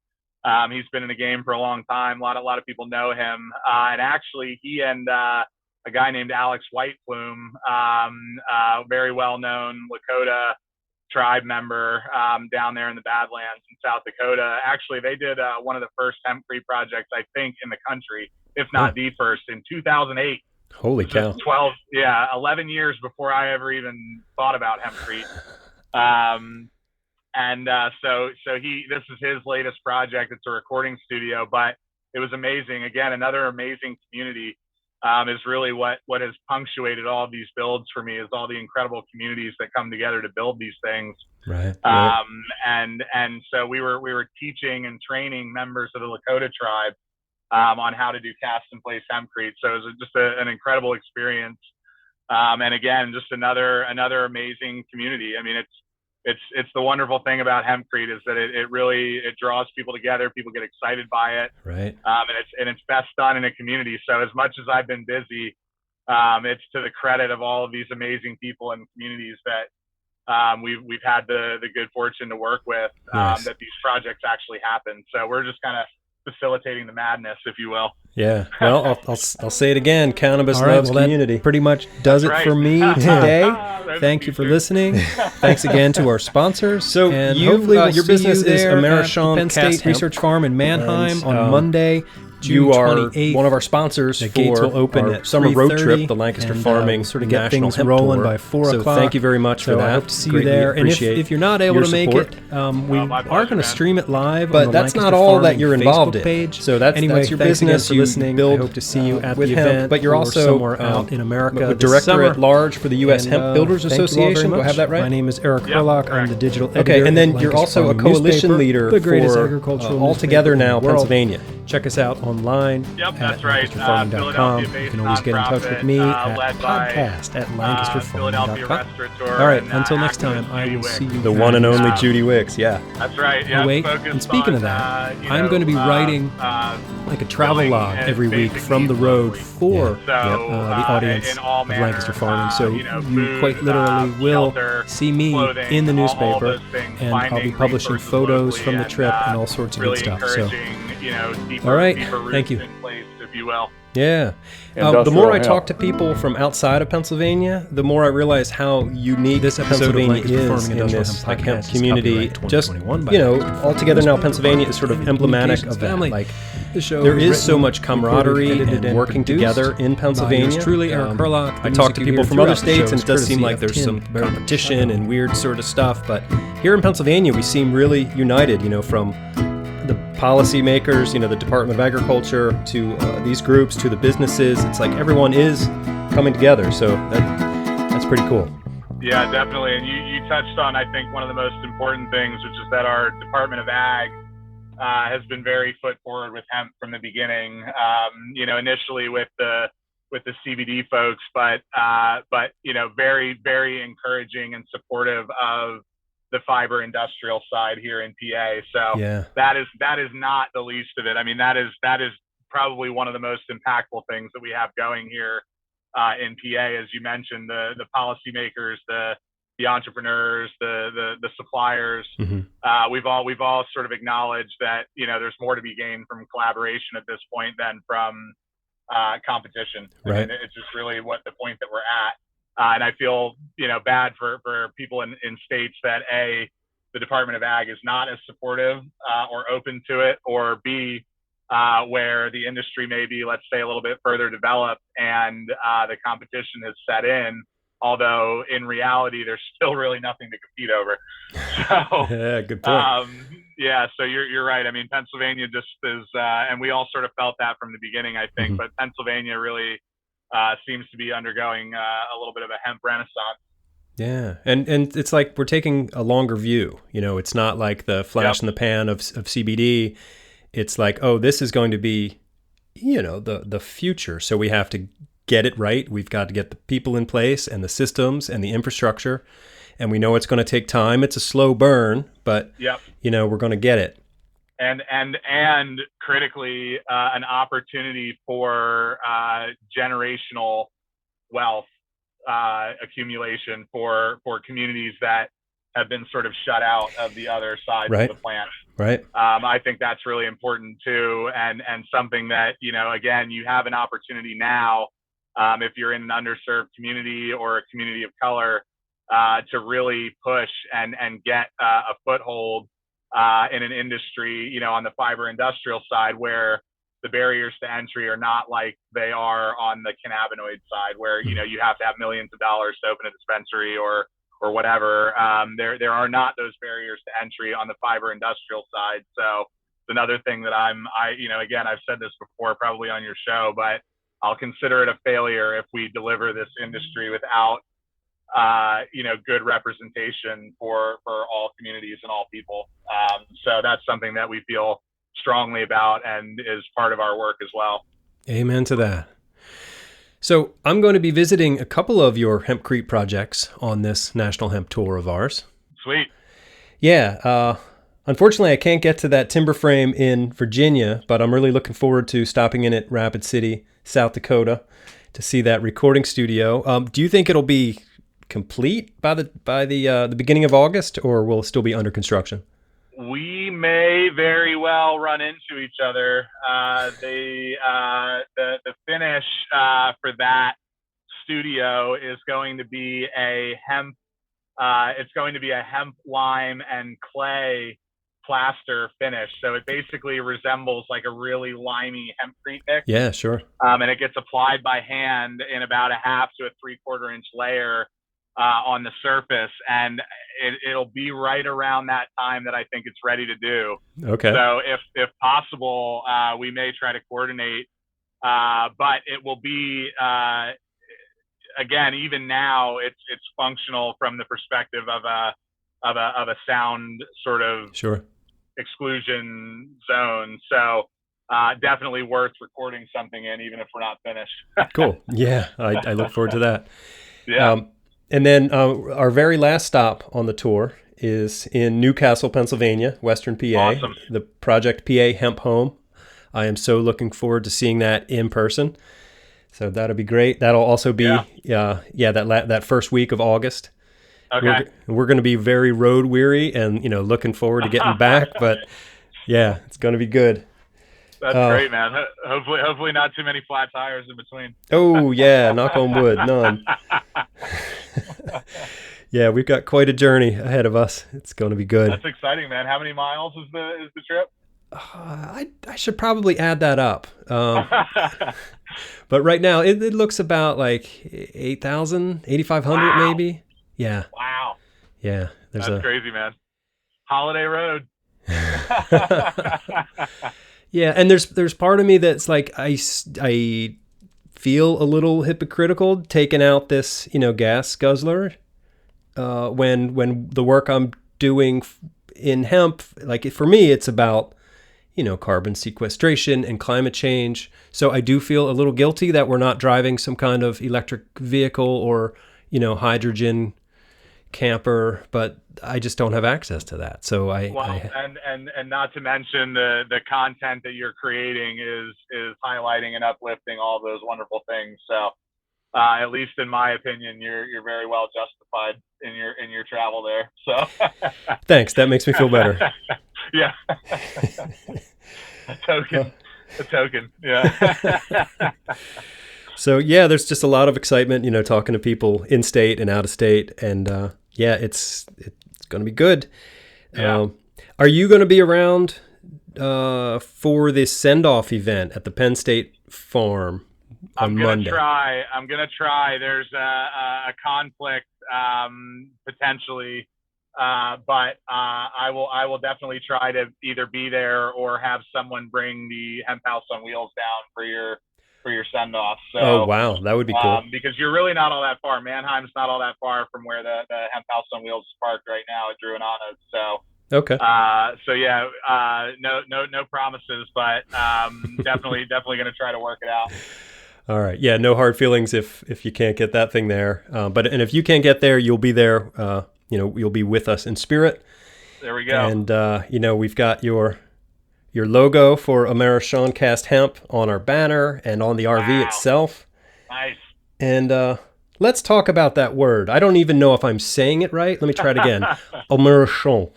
Speaker 5: He's been in the game for a long time. A lot of people know him. And actually he and a guy named Alex Whiteplume, very well-known Lakota tribe member down there in the Badlands in South Dakota. Actually, they did one of the first hempcrete projects, I think, in the country, if not the first, in 2008.
Speaker 1: Holy cow.
Speaker 5: 11 years before I ever even thought about hempcrete. So this is his latest project. It's a recording studio, but it was amazing. Again, another amazing community. Is really what has punctuated all of these builds for me, is all the incredible communities that come together to build these things.
Speaker 1: Right.
Speaker 5: And so we were teaching and training members of the Lakota tribe on how to do cast in place hempcrete. So it was just an incredible experience. And again, just another amazing community. I mean, it's the wonderful thing about hempcrete is that it really draws people together. People get excited by it.
Speaker 1: Right.
Speaker 5: And it's best done in a community. So as much as I've been busy, it's to the credit of all of these amazing people and communities that we've had the good fortune to work with,
Speaker 1: Nice.
Speaker 5: that these projects actually happen. So we're just kind of facilitating the madness, if you will.
Speaker 1: Yeah. Well, I'll say it again. Cannabis
Speaker 6: All right,
Speaker 1: loves
Speaker 6: well,
Speaker 1: community.
Speaker 6: that pretty much does
Speaker 5: That's
Speaker 6: it for
Speaker 5: right.
Speaker 6: me today.
Speaker 5: That's
Speaker 6: Thank you for
Speaker 5: true.
Speaker 6: listening. Thanks again to our sponsors.
Speaker 1: So
Speaker 6: and
Speaker 1: you,
Speaker 6: hopefully we'll
Speaker 1: your
Speaker 6: see
Speaker 1: business
Speaker 6: you
Speaker 1: is
Speaker 6: there at the
Speaker 1: Americhanvre
Speaker 6: Penn State
Speaker 1: Cast-Hemp.
Speaker 6: Research Farm in Manheim
Speaker 1: And,
Speaker 6: on Monday, June
Speaker 1: You are
Speaker 6: 28th.
Speaker 1: one of our sponsors
Speaker 6: The
Speaker 1: for
Speaker 6: gates will open
Speaker 1: our
Speaker 6: at
Speaker 1: summer road
Speaker 6: 3:30,
Speaker 1: trip, the Lancaster
Speaker 6: and,
Speaker 1: Farming
Speaker 6: we'll sort of get
Speaker 1: National
Speaker 6: things
Speaker 1: Hemp
Speaker 6: rolling
Speaker 1: Tour.
Speaker 6: by 4
Speaker 1: So
Speaker 6: o'clock.
Speaker 1: thank you very much for
Speaker 6: So
Speaker 1: that.
Speaker 6: I hope to see you
Speaker 1: Greatly
Speaker 6: there. And
Speaker 1: appreciate
Speaker 6: if you're not able
Speaker 1: your
Speaker 6: to make
Speaker 1: support.
Speaker 6: it, we
Speaker 5: my
Speaker 6: are
Speaker 5: pleasure,
Speaker 6: going to
Speaker 5: man.
Speaker 6: stream it live
Speaker 1: But
Speaker 6: on the
Speaker 1: that's
Speaker 6: Lancaster
Speaker 1: not all that
Speaker 6: Farming
Speaker 1: you're involved
Speaker 6: Facebook
Speaker 1: in.
Speaker 6: page.
Speaker 1: So that's
Speaker 6: anyway,
Speaker 1: your
Speaker 6: thanks
Speaker 1: business.
Speaker 6: again for
Speaker 1: You
Speaker 6: listening.
Speaker 1: build,
Speaker 6: I hope to see you at
Speaker 1: with
Speaker 6: the
Speaker 1: hemp,
Speaker 6: event,
Speaker 1: but you're
Speaker 6: or
Speaker 1: also
Speaker 6: somewhere out in America
Speaker 1: a
Speaker 6: this
Speaker 1: director
Speaker 6: summer.
Speaker 1: at large for the U.S.
Speaker 6: And,
Speaker 1: Hemp Builders
Speaker 6: thank you all very
Speaker 1: Association. Do I
Speaker 6: much.
Speaker 1: have that right?
Speaker 6: My name is Eric
Speaker 5: Yep,
Speaker 6: Herlock. I'm
Speaker 5: correct.
Speaker 6: the digital editor.
Speaker 1: Okay, and then
Speaker 6: at
Speaker 1: you're
Speaker 6: Lancaster
Speaker 1: also a
Speaker 6: Farming
Speaker 1: coalition
Speaker 6: newspaper,
Speaker 1: leader
Speaker 6: the greatest
Speaker 1: for
Speaker 6: agricultural
Speaker 1: All Together
Speaker 6: newspaper in the
Speaker 1: Now,
Speaker 6: world.
Speaker 1: Pennsylvania.
Speaker 6: Check us out online
Speaker 5: Yep,
Speaker 6: at
Speaker 5: that's right.
Speaker 6: LancasterFarming.com. You
Speaker 5: Philadelphia-based
Speaker 6: can always get in touch with me
Speaker 5: nonprofit,
Speaker 6: at
Speaker 5: led by,
Speaker 6: podcast at
Speaker 5: Philadelphia
Speaker 6: LancasterFarming.com.
Speaker 5: restaurateur.
Speaker 6: All right,
Speaker 5: and,
Speaker 6: until next
Speaker 5: activist
Speaker 6: time, I
Speaker 5: Judy
Speaker 6: will
Speaker 5: Wicks.
Speaker 6: see you.
Speaker 1: The one and
Speaker 6: next
Speaker 1: only
Speaker 6: time.
Speaker 1: Judy Wicks, yeah.
Speaker 5: That's right.
Speaker 6: Oh,
Speaker 5: Yeah.
Speaker 6: wait,
Speaker 5: focused
Speaker 6: and speaking
Speaker 5: on,
Speaker 6: of that,
Speaker 5: you
Speaker 6: I'm
Speaker 5: know,
Speaker 6: going to be writing like a travel
Speaker 5: building
Speaker 6: log
Speaker 5: and
Speaker 6: every week
Speaker 5: basic
Speaker 6: from the
Speaker 5: needs
Speaker 6: road
Speaker 5: locally.
Speaker 6: for
Speaker 5: So,
Speaker 6: the audience
Speaker 5: in all
Speaker 6: of
Speaker 5: manner,
Speaker 6: Lancaster Farming. So
Speaker 5: you know,
Speaker 6: you
Speaker 5: food,
Speaker 6: quite literally will
Speaker 5: shelter,
Speaker 6: see me
Speaker 5: clothing,
Speaker 6: in the
Speaker 5: all
Speaker 6: newspaper,
Speaker 5: those things,
Speaker 6: and I'll be
Speaker 5: finding
Speaker 6: publishing
Speaker 5: resources
Speaker 6: photos
Speaker 5: locally
Speaker 6: from the
Speaker 5: and,
Speaker 6: trip and all sorts of
Speaker 5: really
Speaker 6: good stuff. So,
Speaker 5: encouraging, you know, deeper,
Speaker 6: all right,
Speaker 5: deeper roots
Speaker 6: thank you.
Speaker 5: in place, if you will.
Speaker 1: Yeah. The
Speaker 2: Industrial
Speaker 1: more I
Speaker 2: hemp.
Speaker 1: talk to people from outside of Pennsylvania, the more I realize how unique
Speaker 6: This episode of
Speaker 1: Pennsylvania
Speaker 6: Lancaster
Speaker 1: is
Speaker 6: Farming
Speaker 1: in
Speaker 6: Industrial
Speaker 1: this
Speaker 6: Hemp
Speaker 1: like
Speaker 6: Podcast
Speaker 1: hemp
Speaker 6: is
Speaker 1: community.
Speaker 6: copyright
Speaker 1: Just
Speaker 6: 2021 by
Speaker 1: you know,
Speaker 6: Lancaster
Speaker 1: all together now,
Speaker 6: Farming.
Speaker 1: Pennsylvania is sort of emblematic of that.
Speaker 6: Family.
Speaker 1: Like
Speaker 6: The show
Speaker 1: there
Speaker 6: was
Speaker 1: is so
Speaker 6: written,
Speaker 1: much camaraderie
Speaker 6: recorded, edited,
Speaker 1: and working
Speaker 6: produced
Speaker 1: together in
Speaker 6: by
Speaker 1: Pennsylvania.
Speaker 6: yours truly, Eric Herlock. The
Speaker 1: I talk
Speaker 6: music
Speaker 1: to
Speaker 6: you
Speaker 1: people
Speaker 6: hear
Speaker 1: from other
Speaker 6: throughout the show
Speaker 1: states, and
Speaker 6: is
Speaker 1: it does seem
Speaker 6: courtesy
Speaker 1: like
Speaker 6: of
Speaker 1: there's
Speaker 6: Tim
Speaker 1: some
Speaker 6: Barrett.
Speaker 1: competition and weird sort of stuff. But here in Pennsylvania, we seem really united. You know, from the policymakers, you know, the Department of Agriculture, to these groups, to the businesses. It's like everyone is coming together. So that's pretty cool.
Speaker 5: Yeah, definitely. And you touched on, I think, one of the most important things, which is that our Department of Ag has been very foot forward with hemp from the beginning. You know, initially with the CBD folks, but you know, very, very encouraging and supportive of the fiber industrial side here in PA. So
Speaker 1: Yeah.
Speaker 5: that is not the least of it. I mean, that is probably one of the most impactful things that we have going here in PA, as you mentioned, the policymakers, the entrepreneurs, the suppliers.
Speaker 1: Mm-hmm.
Speaker 5: We've all sort of acknowledged that, you know, there's more to be gained from collaboration at this point than from competition.
Speaker 1: Right.
Speaker 5: I mean, it's just really what the point that we're at. And I feel, bad for people in states that the Department of Ag is not as supportive or open to it, or B, where the industry may be, let's say, a little bit further developed and the competition has set in, although in reality, there's still really nothing to compete over. So,
Speaker 6: Yeah, good point.
Speaker 5: So you're right. I mean, Pennsylvania just is, and we all sort of felt that from the beginning, I think, but Pennsylvania really seems to be undergoing a little bit of a hemp renaissance.
Speaker 6: Yeah, and it's like we're taking a longer view. It's not like the flash in the pan of CBD. It's like, oh, this is going to be, the future. So we have to get it right. We've got to get the people in place and the systems and the infrastructure. And we know it's going to take time. It's a slow burn, but we're going to get it.
Speaker 5: And critically, an opportunity for generational wealth accumulation for communities that have been sort of shut out of the other side of the plant.
Speaker 6: Right.
Speaker 5: I think that's really important too, and something that, again, you have an opportunity now, if you're in an underserved community or a community of color, to really push and get a foothold in an industry, on the fiber industrial side, where the barriers to entry are not like they are on the cannabinoid side, where, you have to have millions of dollars to open a dispensary or whatever. There are not those barriers to entry on the fiber industrial side. So it's another thing that again, I've said this before, probably on your show, but I'll consider it a failure if we deliver this industry without, good representation for all communities and all people. So that's something that we feel strongly about and is part of our work as well.
Speaker 6: Amen to that. So I'm going to be visiting a couple of your hempcrete projects on this National Hemp Tour of ours.
Speaker 5: Sweet.
Speaker 6: Yeah. Unfortunately, I can't get to that timber frame in Virginia, but I'm really looking forward to stopping in at Rapid City, South Dakota, to see that recording studio. Do you think it'll be complete by the beginning of August, or will it still be under construction?
Speaker 5: We may very well run into each other. The finish for that studio is going to be a hemp. It's going to be a hemp, lime, and clay plaster finish. So it basically resembles like a really limey hempcrete mix.
Speaker 6: Yeah, sure.
Speaker 5: And it gets applied by hand in about a 1/2 to a 3/4 inch layer on the surface, and it'll be right around that time that I think it's ready to do.
Speaker 6: Okay.
Speaker 5: So if possible, we may try to coordinate, but it will be again, even now, it's functional from the perspective of a sound sort of exclusion zone. So definitely worth recording something in, even if we're not finished.
Speaker 6: Cool. Yeah, I look forward to that.
Speaker 5: Yeah.
Speaker 6: And then our very last stop on the tour is in Newcastle, Pennsylvania, Western PA.
Speaker 5: Awesome.
Speaker 6: The Project PA Hemp Home. I am so looking forward to seeing that in person. So that'll be great. That'll also be that first week of August.
Speaker 5: Okay.
Speaker 6: We're going to be very road weary and looking forward to getting back. But yeah, it's going to be good.
Speaker 5: That's great, man. Hopefully not too many flat tires in between.
Speaker 6: Oh yeah, knock on wood, none. Yeah, we've got quite a journey ahead of us. It's going to be good.
Speaker 5: That's exciting, man. How many miles is the trip?
Speaker 6: I should probably add that up. But right now it looks about like 8,000, 8,500 maybe. Yeah.
Speaker 5: Wow.
Speaker 6: Yeah.
Speaker 5: That's crazy, man. Holiday road.
Speaker 6: Yeah, and there's part of me that's like I feel a little hypocritical taking out this gas guzzler when the work I'm doing in hemp, like for me it's about carbon sequestration and climate change. So I do feel a little guilty that we're not driving some kind of electric vehicle or hydrogen camper, but I just don't have access to that. So and
Speaker 5: not to mention the content that you're creating is highlighting and uplifting all those wonderful things. So at least in my opinion, you're very well justified in your travel there. So
Speaker 6: thanks. That makes me feel better.
Speaker 5: Yeah. A token. Yeah.
Speaker 6: So yeah, there's just a lot of excitement, talking to people in state and out of state, and it's going to be good.
Speaker 5: Yeah.
Speaker 6: Are you going to be around for this send-off event at the Penn State Farm on Monday?
Speaker 5: I'm gonna try. There's a conflict potentially, but I will definitely try to either be there or have someone bring the Hemp House on Wheels down for your send off. So,
Speaker 6: oh wow, that would be cool.
Speaker 5: Because you're really not all that far. Manheim's not all that far from where the Hemp House on Wheels is parked right now at Drew and Anna's. So.
Speaker 6: Okay.
Speaker 5: So yeah, no promises, but definitely going to try to work it out.
Speaker 6: All right. Yeah. No hard feelings if you can't get that thing there. And if you can't get there, you'll be there. You'll be with us in spirit.
Speaker 5: There we go.
Speaker 6: And we've got your logo for Americhanvre Cast-Hemp on our banner and on the RV itself.
Speaker 5: Nice.
Speaker 6: And let's talk about that word. I don't even know if I'm saying it right. Let me try it again. Americhanvre.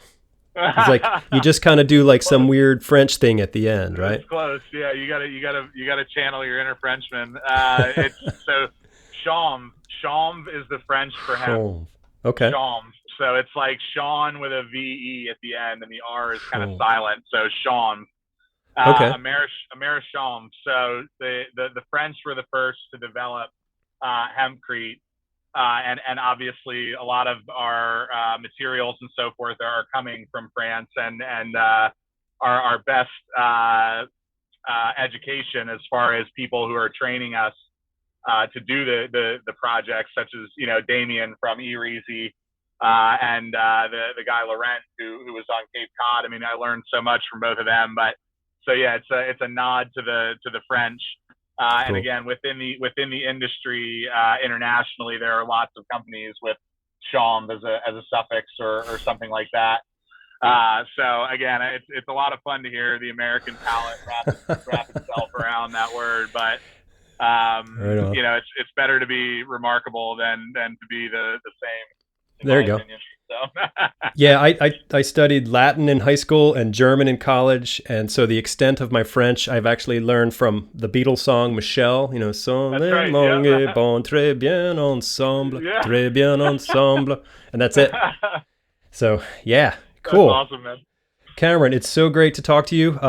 Speaker 6: It's like you just kind of do like some weird French thing at the end, right?
Speaker 5: It's close. Yeah, you gotta channel your inner Frenchman. It's so chanvre. Chanvre is the French for hemp.
Speaker 6: Okay.
Speaker 5: Chanvre. So it's like Sean with a VE at the end, and the R is kind of silent. So chanvre.
Speaker 6: Okay.
Speaker 5: Americhanvre. So the French were the first to develop hempcrete. And obviously a lot of our materials and so forth are coming from France, and our best education as far as people who are training us to do the projects, such as Damien from Agriseeds and the guy Laurent who was on Cape Cod. I mean, I learned so much from both of them. But so yeah, it's a nod to the French.
Speaker 6: Cool.
Speaker 5: And again, within the industry internationally, there are lots of companies with chanvre as a suffix or something like that. So again, it's a lot of fun to hear the American palate wrap itself around that word. But it's better to be remarkable than to be the same.
Speaker 6: There you go.
Speaker 5: Opinion. So.
Speaker 6: Yeah, I studied Latin in high school and German in college, and so the extent of my French I've actually learned from the Beatles song Michel. Sans les langues bon très bien ensemble, très bien ensemble, and that's it. So yeah, cool.
Speaker 5: That's awesome, man.
Speaker 6: Cameron, it's so great to talk to you.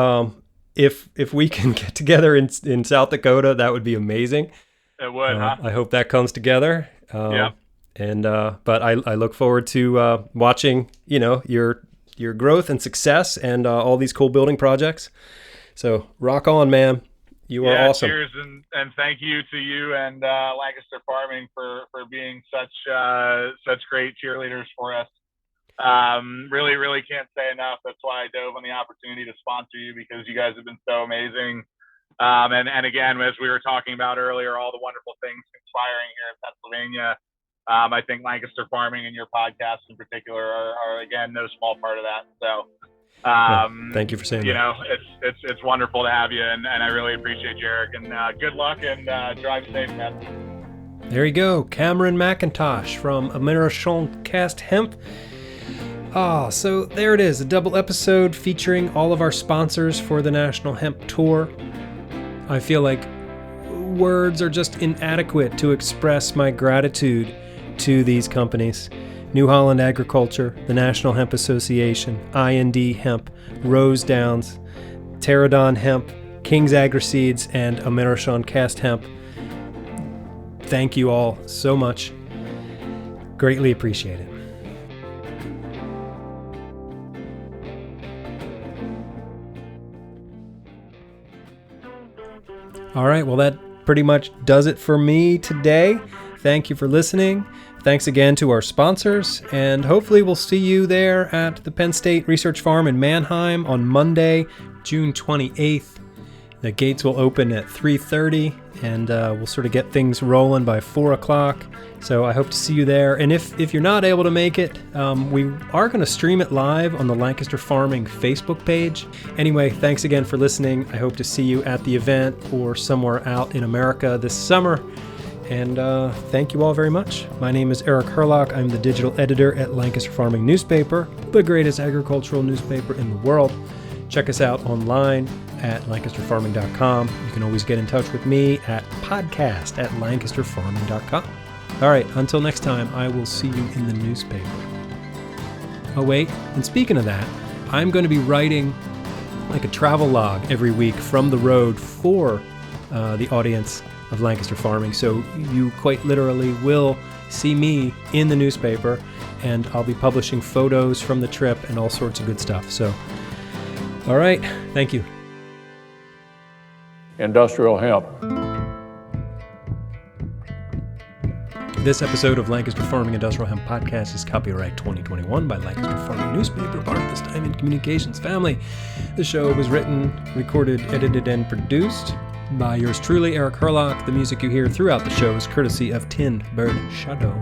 Speaker 6: If we can get together in South Dakota, that would be amazing.
Speaker 5: It would.
Speaker 6: I hope that comes together.
Speaker 5: Yeah.
Speaker 6: And but I look forward to watching your growth and success and all these cool building projects. So rock on, man. You are awesome.
Speaker 5: Cheers and thank you to you and Lancaster Farming for being such great cheerleaders for us. Really can't say enough. That's why I dove on the opportunity to sponsor you, because you guys have been so amazing. And again, as we were talking about earlier, all the wonderful things conspiring here in Pennsylvania. I think Lancaster Farming and your podcast in particular are again no small part of that. So,
Speaker 6: thank you for saying that.
Speaker 5: It's wonderful to have you, and I really appreciate you, Eric. And good luck and drive safe, man.
Speaker 6: There you go, Cameron McIntosh from Americhanvre Cast-Hemp. So there it is, a double episode featuring all of our sponsors for the National Hemp Tour. I feel like words are just inadequate to express my gratitude to these companies: New Holland Agriculture, the National Hemp Association, I&D Hemp, Rosedowns, Terradon Hemp, King's Agriseeds, and Americhanvre Cast-Hemp. Thank you all so much. Greatly appreciate it. All right, well, that pretty much does it for me today. Thank you for listening. Thanks again to our sponsors, and hopefully we'll see you there at the Penn State Research Farm in Manheim on Monday, June 28th. The gates will open at 3:30, and we'll sort of get things rolling by 4 o'clock. So I hope to see you there. And if you're not able to make it, we are going to stream it live on the Lancaster Farming Facebook page. Anyway, thanks again for listening. I hope to see you at the event or somewhere out in America this summer. And thank you all very much. My name is Eric Herlock. I'm the digital editor at Lancaster Farming Newspaper, the greatest agricultural newspaper in the world.
Speaker 1: Check us out online at lancasterfarming.com. You can always get in touch with me at podcast@lancasterfarming.com. All right, until next time, I will see you in the newspaper. Oh, wait, and speaking of that, I'm going to be writing like a travel log every week from the road for the audience of Lancaster Farming. So you quite literally will see me in the newspaper, and I'll be publishing photos from the trip and all sorts of good stuff. So, all right, thank you.
Speaker 7: Industrial hemp.
Speaker 1: This episode of Lancaster Farming Industrial Hemp Podcast is copyright 2021 by Lancaster Farming Newspaper, part of the Steinman Communications family. The show was written, recorded, edited, and produced by yours truly, Eric Herlock. The music you hear throughout the show is courtesy of Tin Bird Shadow.